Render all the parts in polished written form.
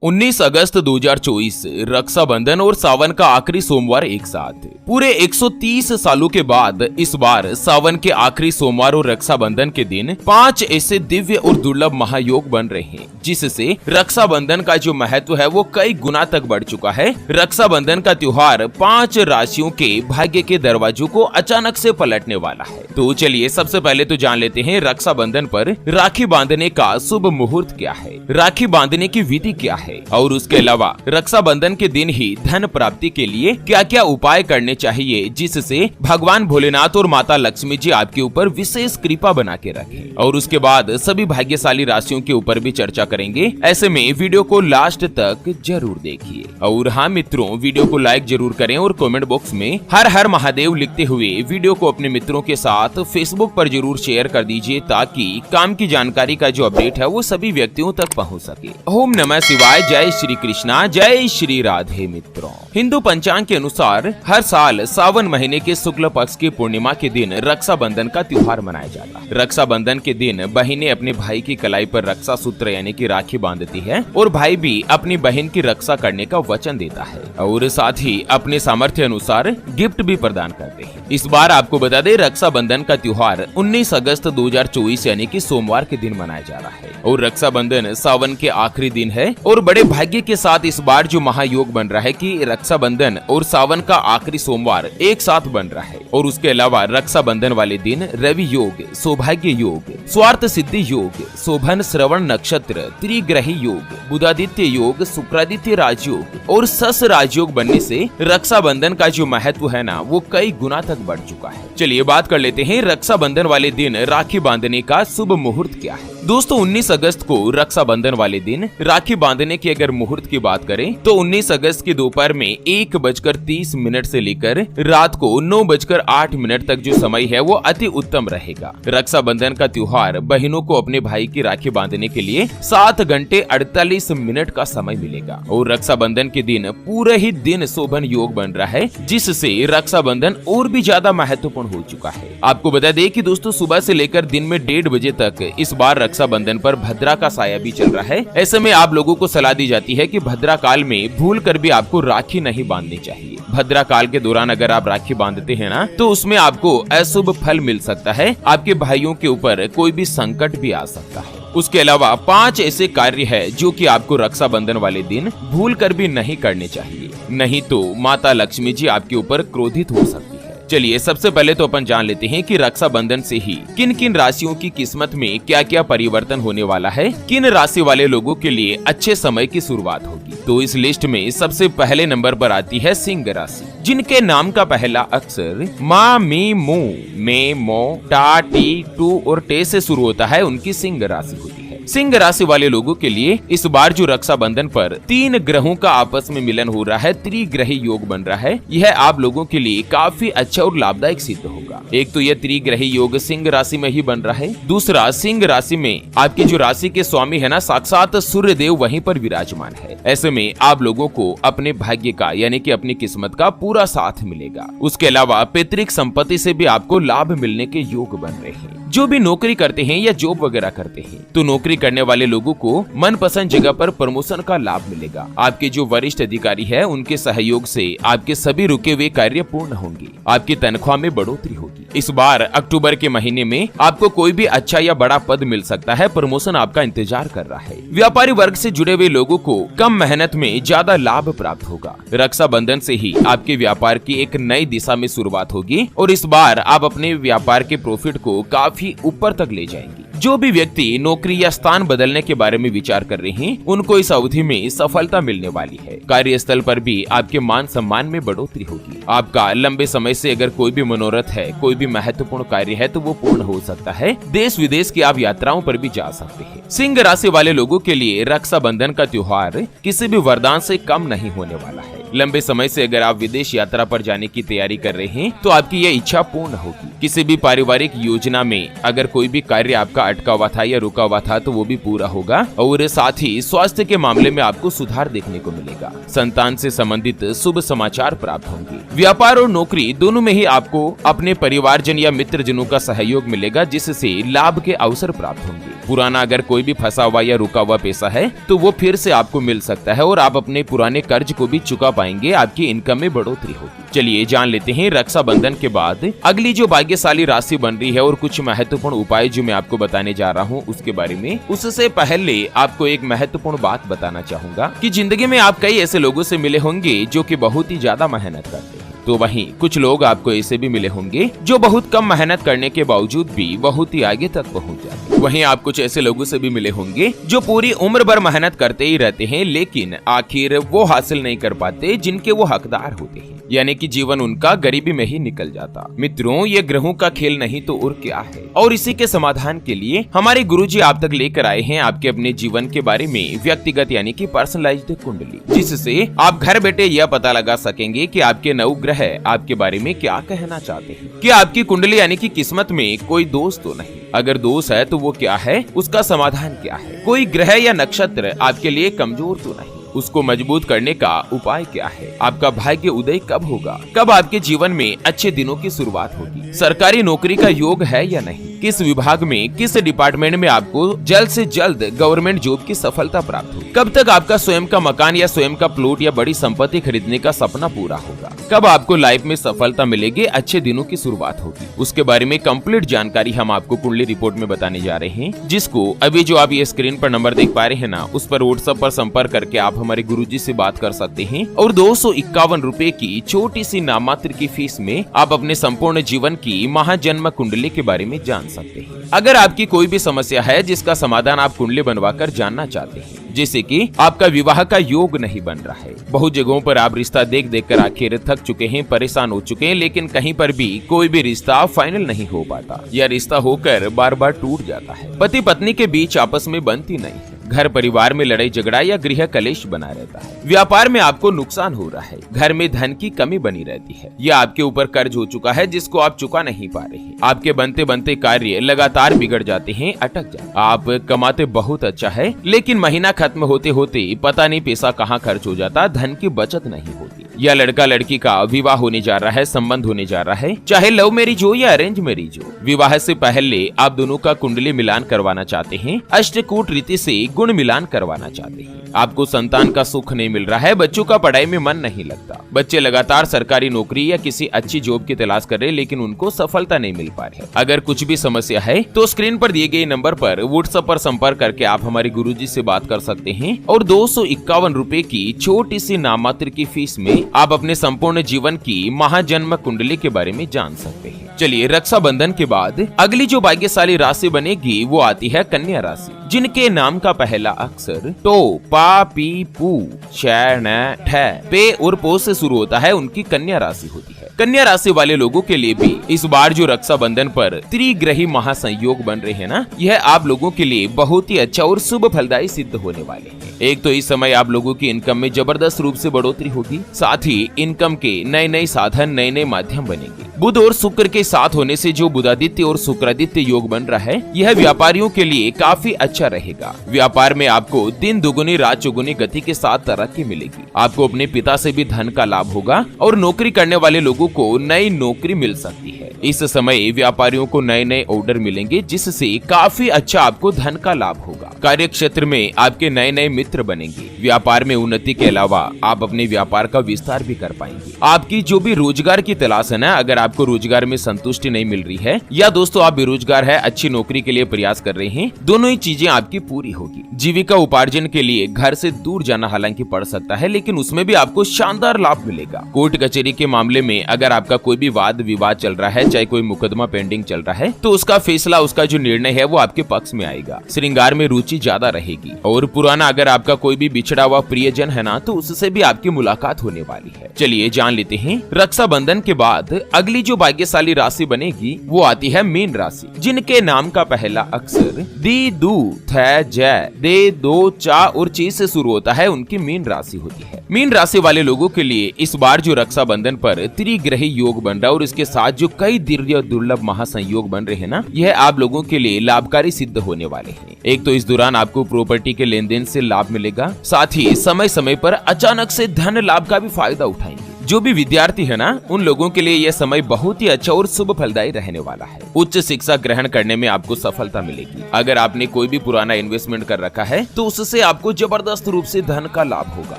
19 अगस्त 2024 रक्षाबंधन और सावन का आखिरी सोमवार एक साथ। पूरे 130 सालों के बाद इस बार सावन के आखिरी सोमवार और रक्षाबंधन के दिन 5 ऐसे दिव्य और दुर्लभ महायोग बन रहे हैं, जिससे रक्षाबंधन का जो महत्व है वो कई गुना तक बढ़ चुका है। रक्षाबंधन का त्योहार 5 राशियों के भाग्य के दरवाजों को अचानक से पलटने वाला है। तो चलिए सबसे पहले तो जान लेते हैं रक्षाबंधन पर राखी बांधने का शुभ मुहूर्त क्या है, राखी बांधने की विधि क्या है, और उसके अलावा रक्षाबंधन के दिन ही धन प्राप्ति के लिए क्या क्या उपाय करने चाहिए, जिससे भगवान भोलेनाथ और माता लक्ष्मी जी आपके ऊपर विशेष कृपा बना के रखें। और उसके बाद सभी भाग्यशाली राशियों के ऊपर भी चर्चा करेंगे। ऐसे में वीडियो को लास्ट तक जरूर देखिए। और हाँ मित्रों, वीडियो को लाइक जरूर करें और कमेंट बॉक्स में हर हर महादेव लिखते हुए वीडियो को अपने मित्रों के साथ फेसबुक पर जरूर शेयर कर दीजिए, ताकि काम की जानकारी का जो अपडेट है वो सभी व्यक्तियों तक पहुँच सके। ओम नमः शिवाय, जय श्री कृष्णा, जय श्री राधे। मित्रों, हिंदू पंचांग के अनुसार हर साल सावन महीने के शुक्ल पक्ष की पूर्णिमा के दिन रक्षाबंधन का त्योहार मनाया जाता है। रक्षाबंधन के दिन बहनें अपने भाई की कलाई पर रक्षा सूत्र यानी कि राखी बांधती है और भाई भी अपनी बहन की रक्षा करने का वचन देता है और साथ ही अपने सामर्थ्य अनुसार गिफ्ट भी प्रदान करते हैं। इस बार आपको बता दें, रक्षाबंधन का त्योहार 19 अगस्त 2024 यानी कि सोमवार के दिन मनाया जा रहा है और रक्षाबंधन सावन के आखिरी दिन है। और बड़े भाग्य के साथ इस बार जो महायोग बन रहा है कि रक्षाबंधन और सावन का आखिरी सोमवार एक साथ बन रहा है। और उसके अलावा रक्षाबंधन वाले दिन रवि योग, सौभाग्य योग, स्वार्थ सिद्धि योग, शोभन श्रवण नक्षत्र, त्रिग्रही योग, बुधादित्य योग, शुक्रादित्य राजयोग और सस राजयोग बनने से रक्षाबंधन का जो महत्व है ना वो कई गुना तक बढ़ चुका है। चलिए बात कर लेते हैं रक्षाबंधन वाले दिन राखी बांधने का शुभ मुहूर्त क्या है। दोस्तों, 19 अगस्त को रक्षाबंधन वाले दिन राखी बांधने की अगर मुहूर्त की बात करें तो 19 अगस्त की दोपहर में 1:30 से लेकर रात को 9:08 तक जो समय है वो अति उत्तम रहेगा। रक्षाबंधन का त्योहार बहनों को अपने भाई की राखी बांधने के लिए 7 घंटे 48 मिनट का समय मिलेगा। और रक्षाबंधन के दिन पूरे ही दिन शोभन योग बन रहा है, जिससे रक्षाबंधन और भी ज्यादा महत्वपूर्ण हो चुका है। आपको बता दें कि दोस्तों, सुबह से लेकर दिन में 1:30 बजे तक इस बार रक्षाबंधन पर भद्रा का साया भी चल रहा है। ऐसे में आप लोगों को सलाह दी जाती है कि भद्रा काल में भूल कर भी आपको राखी नहीं बांधनी चाहिए। भद्रा काल के दौरान अगर आप राखी बांधते हैं ना तो उसमें आपको अशुभ फल मिल सकता है, आपके भाइयों के ऊपर कोई भी संकट भी आ सकता है। उसके अलावा 5 ऐसे कार्य है जो कि आपको रक्षाबंधन वाले दिन भूल कर भी नहीं करने चाहिए, नहीं तो माता लक्ष्मी जी आपके ऊपर क्रोधित हो सकती है। चलिए सबसे पहले तो अपन जान लेते हैं कि रक्षाबंधन से ही किन किन राशियों की किस्मत में क्या क्या परिवर्तन होने वाला है, किन राशि वाले लोगों के लिए अच्छे समय की शुरुआत होगी। तो इस लिस्ट में सबसे पहले नंबर पर आती है सिंह राशि, जिनके नाम का पहला अक्षर मा, मी, मू, मे, मो, टा, टी, टू और टे से शुरू होता है, उनकी सिंह राशि होती है। सिंह राशि वाले लोगों के लिए इस बार जो रक्षाबंधन पर 3 ग्रहों का आपस में मिलन हो रहा है, त्रिग्रही योग बन रहा है, यह आप लोगों के लिए काफी अच्छा और लाभदायक सिद्ध होगा। एक तो यह त्रिग्रही योग सिंह राशि में ही बन रहा है, दूसरा सिंह राशि में आपकी जो राशि के स्वामी है ना, साक्षात सूर्य देव वहीं पर विराजमान है। ऐसे में आप लोगों को अपने भाग्य का यानी कि अपनी किस्मत का पूरा साथ मिलेगा। उसके अलावा पैतृक संपत्ति से भी आपको लाभ मिलने के योग बन रहे हैं। जो भी नौकरी करते हैं या जॉब वगैरह करते हैं तो नौकरी करने वाले लोगों को मनपसंद जगह पर प्रमोशन का लाभ मिलेगा। आपके जो वरिष्ठ अधिकारी है उनके सहयोग से आपके सभी रुके हुए कार्य पूर्ण होंगे, आपकी तनख्वाह में बढ़ोतरी होगी। इस बार अक्टूबर के महीने में आपको कोई भी अच्छा या बड़ा पद मिल सकता है, प्रमोशन आपका इंतजार कर रहा है। व्यापारी वर्ग से जुड़े हुए लोगों को कम मेहनत में ज्यादा लाभ प्राप्त होगा। रक्षाबंधन से ही आपके व्यापार की एक नई दिशा में शुरुआत होगी और इस बार आप अपने व्यापार के प्रॉफिट को काफी ऊपर तक ले जाएंगे। जो भी व्यक्ति नौकरी या स्थान बदलने के बारे में विचार कर रहे हैं उनको इस अवधि में सफलता मिलने वाली है। कार्यस्थल पर भी आपके मान सम्मान में बढ़ोतरी होगी। आपका लंबे समय से अगर कोई भी मनोरथ है, कोई भी महत्वपूर्ण कार्य है तो वो पूर्ण हो सकता है। देश विदेश की आप यात्राओं पर भी जा सकते हैं। सिंह राशि वाले लोगों के लिए रक्षाबंधन का त्योहार किसी भी वरदान से कम नहीं होने वाला है। लंबे समय से अगर आप विदेश यात्रा पर जाने की तैयारी कर रहे हैं तो आपकी यह इच्छा पूर्ण होगी। किसी भी पारिवारिक योजना में अगर कोई भी कार्य आपका अटका हुआ था या रुका हुआ था तो वो भी पूरा होगा और साथ ही स्वास्थ्य के मामले में आपको सुधार देखने को मिलेगा। संतान से संबंधित शुभ समाचार प्राप्त होंगे। व्यापार और नौकरी दोनों में ही आपको अपने परिवारजन या मित्रजनों का सहयोग मिलेगा, जिससे लाभ के अवसर प्राप्त होंगे। पुराना अगर कोई भी फंसा हुआ या रुका हुआ पैसा है तो वो फिर से आपको मिल सकता है और आप अपने पुराने कर्ज को भी चुका पाएंगे। आपकी इनकम में बढ़ोतरी होगी। चलिए जान लेते हैं रक्षाबंधन के बाद अगली जो भाग्यशाली राशि बन रही है और कुछ महत्वपूर्ण उपाय जो मैं आपको बताने जा रहा हूँ उसके बारे में। उससे पहले आपको एक महत्वपूर्ण बात बताना चाहूंगा कि जिंदगी में आप कई ऐसे लोगों से मिले होंगे जो कि बहुत ही ज्यादा मेहनत करते हैं, तो वहीं कुछ लोग आपको ऐसे भी मिले होंगे जो बहुत कम मेहनत करने के बावजूद भी बहुत ही आगे तक पहुंच जाते हैं। वहीं आप कुछ ऐसे लोगों से भी मिले होंगे जो पूरी उम्र भर मेहनत करते ही रहते हैं लेकिन आखिर वो हासिल नहीं कर पाते जिनके वो हकदार होते हैं, यानी कि जीवन उनका गरीबी में ही निकल जाता। मित्रों, ये ग्रहों का खेल नहीं तो और क्या है। और इसी के समाधान के लिए हमारे गुरुजी आप तक लेकर आए हैं आपके अपने जीवन के बारे में व्यक्तिगत यानी कि पर्सनलाइज्ड कुंडली, जिससे आप घर बैठे यह पता लगा सकेंगे कि आपके नवग्रह आपके बारे में क्या कहना चाहते हैं। कि आपकी कुंडली यानी कि किस्मत में कोई दोष तो नहीं, अगर दोष है तो वो क्या है, उसका समाधान क्या है। कोई ग्रह या नक्षत्र आपके लिए कमजोर तो नहीं, उसको मजबूत करने का उपाय क्या है। आपका भाग्य उदय कब होगा, कब आपके जीवन में अच्छे दिनों की शुरुआत होगी। सरकारी नौकरी का योग है या नहीं, किस विभाग में किस डिपार्टमेंट में आपको जल्द से जल्द गवर्नमेंट जॉब की सफलता प्राप्त होगी। कब तक आपका स्वयं का मकान या स्वयं का प्लॉट या बड़ी संपत्ति खरीदने का सपना पूरा होगा। कब आपको लाइफ में सफलता मिलेगी, अच्छे दिनों की शुरुआत होगी। उसके बारे में कंप्लीट जानकारी हम आपको कुंडली रिपोर्ट में बताने जा रहे हैं, जिसको अभी जो आप ये स्क्रीन पर नंबर देख पा रहे हैं ना, उस पर व्हाट्सएप पर संपर्क करके आप हमारे गुरुजी से बात कर सकते हैं और 251 रुपए की छोटी सी नाममात्र की फीस में आप अपने संपूर्ण जीवन की महाजन्म कुंडली के बारे में जान सकते हैं। अगर आपकी कोई भी समस्या है जिसका समाधान आप कुंडली बनवाकर जानना चाहते हैं, जैसे कि आपका विवाह का योग नहीं बन रहा है, बहुत जगहों पर आप रिश्ता देख देख कर आखिर थक चुके हैं, परेशान हो चुके हैं, लेकिन कहीं पर भी कोई भी रिश्ता फाइनल नहीं हो पाता या रिश्ता होकर बार बार टूट जाता है, पति पत्नी के बीच आपस में बनती नहीं है, घर परिवार में लड़ाई झगड़ा या गृह कलेश बना रहता है, व्यापार में आपको नुकसान हो रहा है, घर में धन की कमी बनी रहती है या आपके ऊपर कर्ज हो चुका है जिसको आप चुका नहीं पा रहे हैं, आपके बनते बनते कार्य लगातार बिगड़ जाते हैं, अटक जाते हैं, आप कमाते बहुत अच्छा है लेकिन महीना खत्म होते होते पता नहीं पैसा कहाँ खर्च हो जाता, धन की बचत नहीं होती, या लड़का लड़की का विवाह होने जा रहा है, संबंध होने जा रहा है, चाहे लव मैरिज हो या अरेंज मैरिज हो, विवाह से पहले आप दोनों का कुंडली मिलान करवाना चाहते हैं, अष्टकूट रीति से गुण मिलान करवाना चाहते हैं, आपको संतान का सुख नहीं मिल रहा है, बच्चों का पढ़ाई में मन नहीं लगता, बच्चे लगातार सरकारी नौकरी या किसी अच्छी जॉब की तलाश कर रहे लेकिन उनको सफलता नहीं मिल पा रही। अगर कुछ भी समस्या है तो स्क्रीन पर दिए गए नंबर पर व्हाट्सएप पर संपर्क करके आप हमारे गुरुजी से बात कर सकते हैं और 251 रुपए की छोटी सी नाममात्र की फीस में आप अपने संपूर्ण जीवन की महाजन्म कुंडली के बारे में जान सकते हैं। चलिए, रक्षाबंधन के बाद अगली जो भाग्यशाली राशि बनेगी वो आती है कन्या राशि, जिनके नाम का पहला अक्षर टो पा पी पू च न ठ पे और पो से शुरू होता है, उनकी कन्या राशि होती है। कन्या राशि वाले लोगों के लिए भी इस बार जो रक्षाबंधन पर त्रिग्रही महासंयोग बन रहे हैं ना, यह आप लोगों के लिए बहुत ही अच्छा और शुभ फलदायी सिद्ध होने वाले हैं। एक तो इस समय आप लोगों की इनकम में जबरदस्त रूप से बढ़ोतरी होगी, साथ ही इनकम के नए नए साधन, नए नए माध्यम बनेंगे। बुध और शुक्र के साथ होने से जो बुधादित्य और शुक्रादित्य योग बन रहा है, यह व्यापारियों के लिए काफी अच्छा रहेगा। व्यापार में आपको दिन दुगुनी रात चौगुनी गति के साथ तरक्की मिलेगी, आपको अपने पिता से भी धन का लाभ होगा और नौकरी करने वाले लोगों को नई नौकरी मिल सकती है। इस समय व्यापारियों को नए नए ऑर्डर मिलेंगे जिससे काफी अच्छा आपको धन का लाभ होगा। कार्य क्षेत्र में आपके नए नए मित्र बनेंगे। व्यापार में उन्नति के अलावा आप अपने व्यापार का विस्तार भी कर पाएंगे। आपकी जो भी रोजगार की तलाश है ना, अगर आपको रोजगार में संतुष्टि नहीं मिल रही है या दोस्तों आप बेरोजगार है, अच्छी नौकरी के लिए प्रयास कर रहे हैं, दोनों ही चीजें आपकी पूरी होगी। जीविका उपार्जन के लिए घर से दूर जाना हालांकि पड़ सकता है, लेकिन उसमें भी आपको शानदार लाभ मिलेगा। कोर्ट कचहरी के मामले में अगर आपका कोई भी वाद विवाद चल रहा है, अगर चाहे कोई मुकदमा पेंडिंग चल रहा है तो उसका फैसला, उसका जो निर्णय है वो आपके पक्ष में आएगा। श्रृंगार में रुचि ज्यादा रहेगी। और पुराना अगर आपका कोई भी बिछड़ा हुआ प्रियजन है ना, तो उससे भी आपकी मुलाकात होने वाली है। चलिए जान लेते हैं रक्षाबंधन के बाद अगली जो भाग्यशाली राशि बनेगी वो आती है मीन राशि, जिनके नाम का पहला अक्षर दी, दू, थ, ज, दे, दो, चा और ची से शुरू होता है, उनकी मीन राशि होती है। मीन राशि वाले लोगों के लिए इस बार जो रक्षाबंधन पर त्रिग्रही योग बन रहा है और इसके साथ जो कई दिव्य दुर्लभ महासंयोग बन रहे हैं ना, यह आप लोगों के लिए लाभकारी सिद्ध होने वाले हैं। एक तो इस दौरान आपको प्रॉपर्टी के लेन देन से लाभ मिलेगा, साथ ही समय समय पर अचानक से धन लाभ का भी फायदा उठाएंगे। जो भी विद्यार्थी है ना, उन लोगों के लिए यह समय बहुत ही अच्छा और शुभ फलदायी रहने वाला है। उच्च शिक्षा ग्रहण करने में आपको सफलता मिलेगी। अगर आपने कोई भी पुराना इन्वेस्टमेंट कर रखा है तो उससे आपको जबरदस्त रूप से धन का लाभ होगा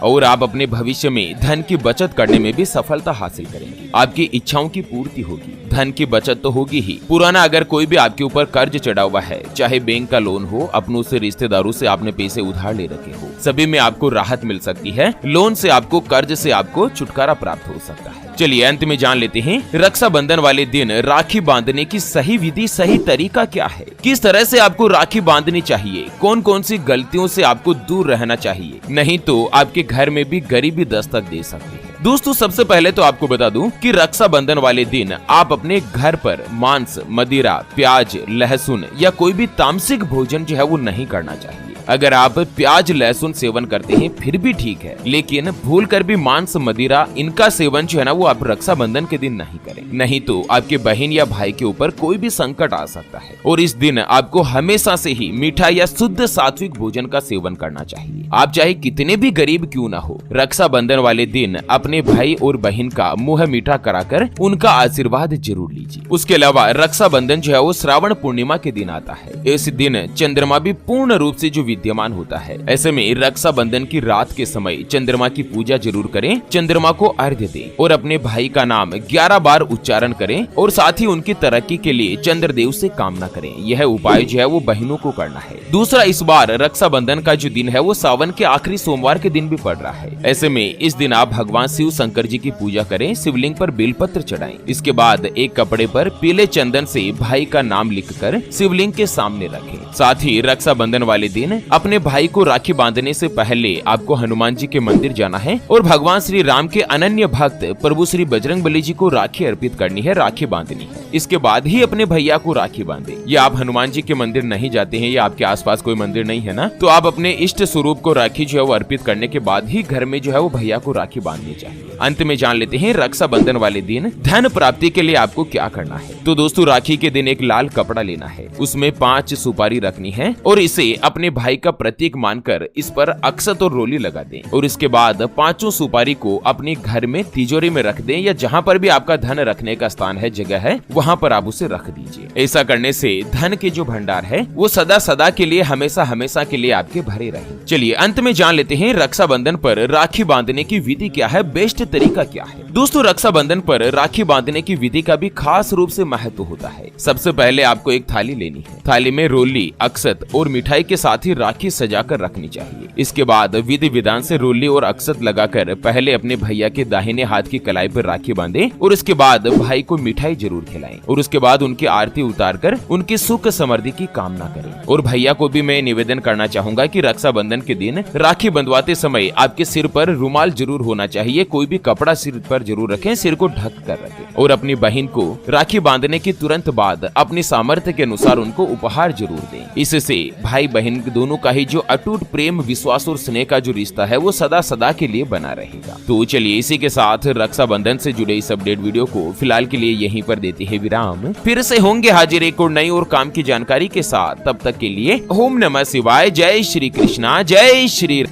और आप अपने भविष्य में धन की बचत करने में भी सफलता हासिल करेंगे। आपकी इच्छाओं की पूर्ति होगी, धन की बचत तो होगी ही। पुराना अगर कोई भी आपके ऊपर कर्ज चढ़ा हुआ है, चाहे बैंक का लोन हो, अपनों से, रिश्तेदारों से आपने पैसे उधार ले रखे हो, सभी में आपको राहत मिल सकती है। लोन से आपको, कर्ज से आपको छुटकारा प्राप्त हो सकता है। चलिए अंत में जान लेते हैं रक्षाबंधन वाले दिन राखी बांधने की सही विधि, सही तरीका क्या है, किस तरह से आपको राखी बांधनी चाहिए, कौन कौन सी गलतियों से आपको दूर रहना चाहिए, नहीं तो आपके घर में भी गरीबी दस्तक दे सकती है। दोस्तों सबसे पहले तो आपको बता दूं कि रक्षाबंधन वाले दिन आप अपने घर पर मांस, मदिरा, प्याज, लहसुन या कोई भी तामसिक भोजन जो है वो नहीं करना चाहिए। अगर आप प्याज लहसुन सेवन करते हैं फिर भी ठीक है, लेकिन भूल कर भी मांस, मदिरा इनका सेवन जो है ना वो आप रक्षाबंधन के दिन नहीं करें, नहीं तो आपके बहन या भाई के ऊपर कोई भी संकट आ सकता है। और इस दिन आपको हमेशा से ही मीठा या शुद्ध सात्विक भोजन का सेवन करना चाहिए। आप चाहे कितने भी गरीब क्यों ना हो, रक्षाबंधन वाले दिन अपने भाई और बहन का मुंह मीठा कराकर उनका आशीर्वाद जरूर लीजिए। उसके अलावा रक्षाबंधन जो है वो श्रावण पूर्णिमा के दिन आता है। इस दिन चंद्रमा भी पूर्ण रूप से जो विद्यमान होता है। ऐसे में रक्षाबंधन की रात के समय चंद्रमा की पूजा जरूर करें, चंद्रमा को अर्घ्य दें और अपने भाई का नाम 11 बार उच्चारण करें और साथ ही उनकी तरक्की के लिए चंद्रदेव से कामना करें। यह उपाय जो है वो बहनों को करना है। दूसरा, इस बार रक्षाबंधन का जो दिन है वो सावन के आखिरी सोमवार के दिन भी पड़ रहा है। ऐसे में इस दिन आप भगवान शिव शंकर जी की पूजा करें, शिवलिंग पर बेलपत्र चढ़ाएं। इसके बाद एक कपड़े पर पीले चंदन से भाई का नाम लिखकर शिवलिंग के सामने रखें। साथ ही रक्षाबंधन वाले दिन अपने भाई को राखी बांधने से पहले आपको हनुमान जी के मंदिर जाना है और भगवान श्री राम के अनन्य भक्त प्रभु श्री बजरंगबली जी को राखी अर्पित करनी है, राखी बांधनी है। इसके बाद ही अपने भैया को राखी बांधे। या आप हनुमान जी के मंदिर नहीं जाते हैं या आपके आसपास कोई मंदिर नहीं है ना, तो आप अपने इष्ट स्वरूप को राखी जो है वो अर्पित करने के बाद ही घर में जो है वो भैया को राखी बांधनी चाहिए। अंत में जान लेते हैं रक्षाबंधन वाले दिन धन प्राप्ति के लिए आपको क्या करना है। तो दोस्तों राखी के दिन एक लाल कपड़ा लेना है, उसमें 5 सुपारी रखनी है और इसे अपने भाई का प्रतीक मानकर इस पर अक्षत और रोली लगा दें और इसके बाद 5 सुपारी को अपने घर में तिजोरी में रख दें या जहाँ पर भी आपका धन रखने का स्थान है, जगह है, वहाँ पर आप उसे रख दीजिए। ऐसा करने से धन के जो भंडार है वो सदा सदा के लिए, हमेशा हमेशा के लिए आपके भरे रहे। चलिए अंत में जान लेते हैं रक्षाबंधन पर राखी बांधने की विधि क्या है, बेस्ट तरीका क्या है। दोस्तों रक्षाबंधन पर राखी बांधने की विधि का भी खास रूप से महत्व होता है। सबसे पहले आपको एक थाली लेनी है, थाली में रोली, अक्षत और मिठाई के साथ ही राखी सजाकर रखनी चाहिए। इसके बाद विधि विधान से रोली और अक्षत लगाकर पहले अपने भैया के दाहिने हाथ की कलाई पर राखी बांधे और उसके बाद भाई को मिठाई जरूर खिलाएं और उसके बाद उनकी आरती उतारकर उनकी सुख समृद्धि की कामना करें। और भैया को भी मैं निवेदन करना चाहूंगा कि रक्षाबंधन के दिन राखी बंधवाते समय आपके सिर पर रुमाल जरूर होना चाहिए, कोई भी कपड़ा सिर पर जरूर रखें, सिर को ढक कर रखें। और अपनी बहन को राखी बांधने की तुरंत बाद अपनी सामर्थ्य के अनुसार उनको उपहार जरूर दें। इससे भाई बहन दोनों का ही जो अटूट प्रेम, विश्वास और स्नेह का जो रिश्ता है वो सदा सदा के लिए बना रहेगा। तो चलिए इसी के साथ रक्षाबंधन से जुड़े इस अपडेट वीडियो को फिलहाल के लिए यहीं पर देते हैं विराम। फिर से होंगे हाजिर एक और नई और काम की जानकारी के साथ। तब तक के लिए ओम नमः शिवाय, जय श्री कृष्णा, जय श्री